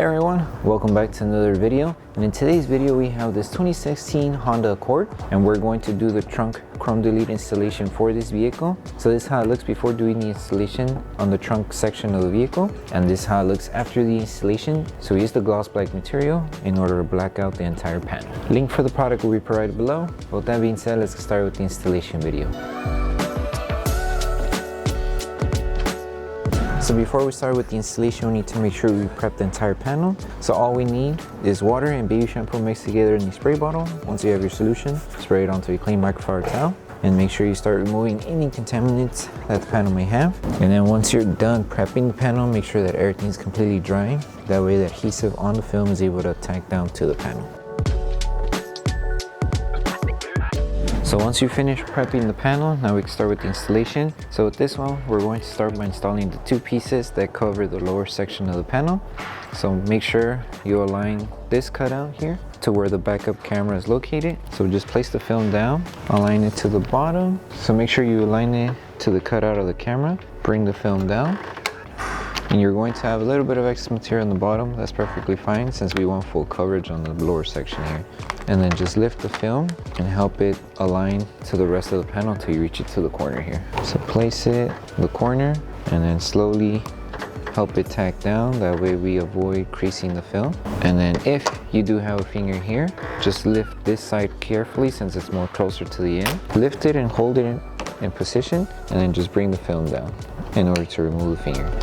Hey everyone, welcome back to another video. And in today's video we have this 2016 Honda Accord, and we're going to do the trunk chrome delete installation for this vehicle. So this is how it looks before doing the installation on the trunk section of the vehicle, and this is how it looks after the installation. So we use the gloss black material in order to black out the entire panel. Link for the product will be provided below. With that being said, let's get started with the installation video. So before we start with the installation, we need to make sure we prep the entire panel. So all we need is water and baby shampoo mixed together in the spray bottle. Once you have your solution, spray it onto a clean microfiber towel and make sure you start removing any contaminants that the panel may have. And then once you're done prepping the panel, make sure that everything is completely dry. That way the adhesive on the film is able to tack down to the panel. So once you finish prepping the panel, now we can start with the installation. So with this one, we're going to start by installing the two pieces that cover the lower section of the panel. So make sure you align this cutout here to where the backup camera is located. So just place the film down, align it to the bottom. So make sure you align it to the cutout of the camera, bring the film down. And you're going to have a little bit of excess material on the bottom. That's perfectly fine since we want full coverage on the lower section here. And then just lift the film and help it align to the rest of the panel until you reach it to the corner here. So place it in the corner and then slowly help it tack down. That way we avoid creasing the film. And then if you do have a finger here, just lift this side carefully since it's more closer to the end. Lift it and hold it in position and then just bring the film down in order to remove the finger.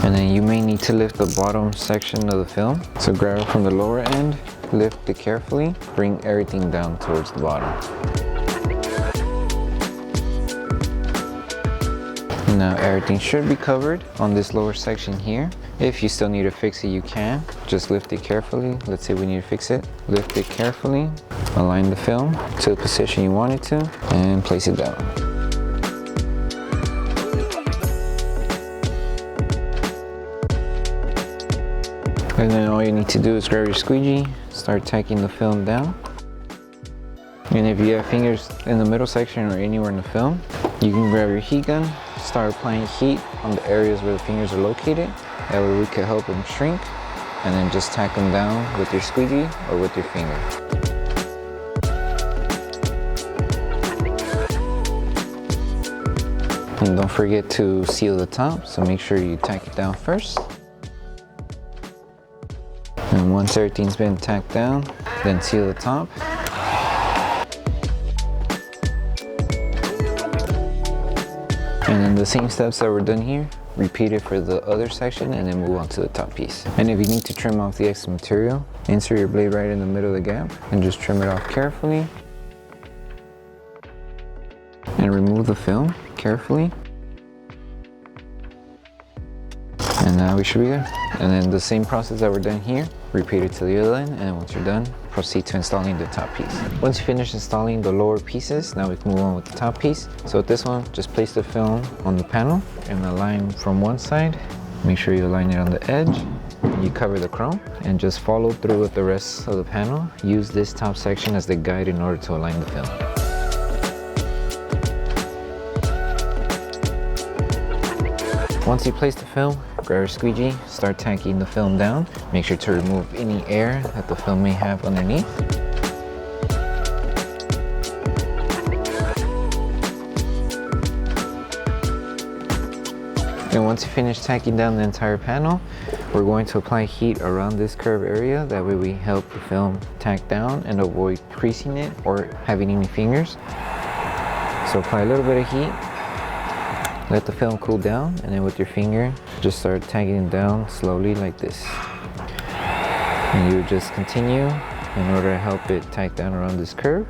And then you may need to lift the bottom section of the film. So grab it from the lower end, lift it carefully, bring everything down towards the bottom. Now everything should be covered on this lower section here. If you still need to fix it, you can. Just lift it carefully. Let's say we need to fix it. Lift it carefully, align the film to the position you want it to, and place it down. And then all you need to do is grab your squeegee, start tacking the film down. And if you have fingers in the middle section or anywhere in the film, you can grab your heat gun, start applying heat on the areas where the fingers are located. That way we can help them shrink, and then just tack them down with your squeegee or with your finger. And don't forget to seal the top, so make sure you tack it down first. And once everything's been tacked down, then seal the top. And then the same steps that were done here, repeat it for the other section and then move on to the top piece. And if you need to trim off the excess material, insert your blade right in the middle of the gap and just trim it off carefully. And remove the film carefully. And now we should be good. And then the same process that we're done here, repeat it to the other end, and once you're done, proceed to installing the top piece. Once you finish installing the lower pieces, now we can move on with the top piece. So with this one, just place the film on the panel and align from one side. Make sure you align it on the edge. You cover the chrome and just follow through with the rest of the panel. Use this top section as the guide in order to align the film. Once you place the film, grab your squeegee, start tacking the film down. Make sure to remove any air that the film may have underneath. And once you finish tacking down the entire panel, we're going to apply heat around this curved area. That way we help the film tack down and avoid creasing it or having any fingers. So apply a little bit of heat. Let the film cool down, and then with your finger, just start tagging it down slowly like this. And you just continue in order to help it tack down around this curve.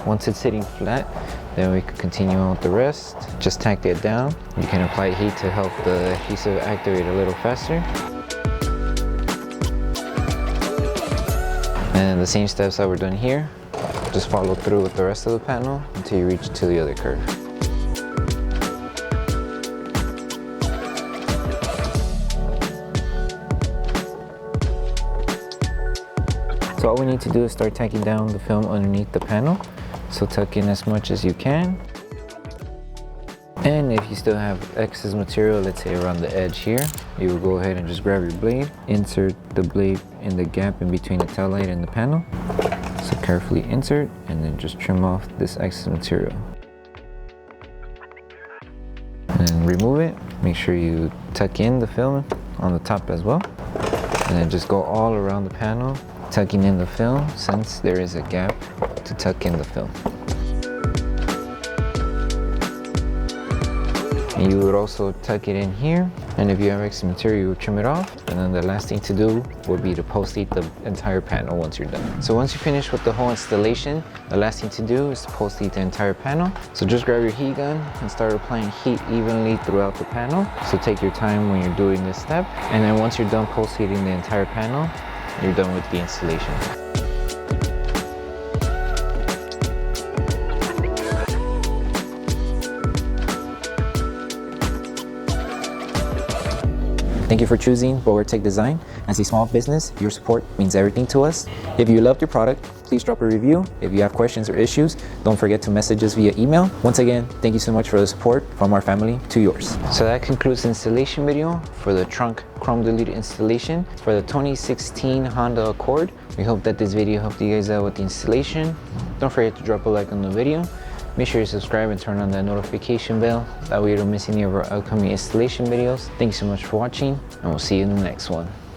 Once it's sitting flat, then we can continue on with the rest. Just tack it down. You can apply heat to help the adhesive activate a little faster. And then the same steps that were done here, just follow through with the rest of the panel until you reach to the other curve. So all we need to do is start tacking down the film underneath the panel. So tuck in as much as you can. And if you still have excess material, let's say around the edge here, you will go ahead and just grab your blade, insert the blade in the gap in between the tail light and the panel. So carefully insert and then just trim off this excess material. And remove it. Make sure you tuck in the film on the top as well. And then just go all around the panel, tucking in the film since there is a gap to tuck in the film. And you would also tuck it in here, and if you have extra material, you would trim it off. And then the last thing to do would be to post-heat the entire panel once you're done. So once you finish with the whole installation, the last thing to do is to post-heat the entire panel. So just grab your heat gun and start applying heat evenly throughout the panel. So take your time when you're doing this step. And then once you're done post-heating the entire panel, you're done with the installation. Thank you for choosing Bogar Tech Design. As a small business, your support means everything to us. If you loved your product, please drop a review. If you have questions or issues, don't forget to message us via email. Once again, thank you so much for the support from our family to yours. So that concludes the installation video for the trunk Chrome Delete installation for the 2016 Honda Accord. We hope that this video helped you guys out with the installation. Don't forget to drop a like on the video. Make sure you subscribe and turn on that notification bell. That way you don't miss any of our upcoming installation videos. Thank you so much for watching, and we'll see you in the next one.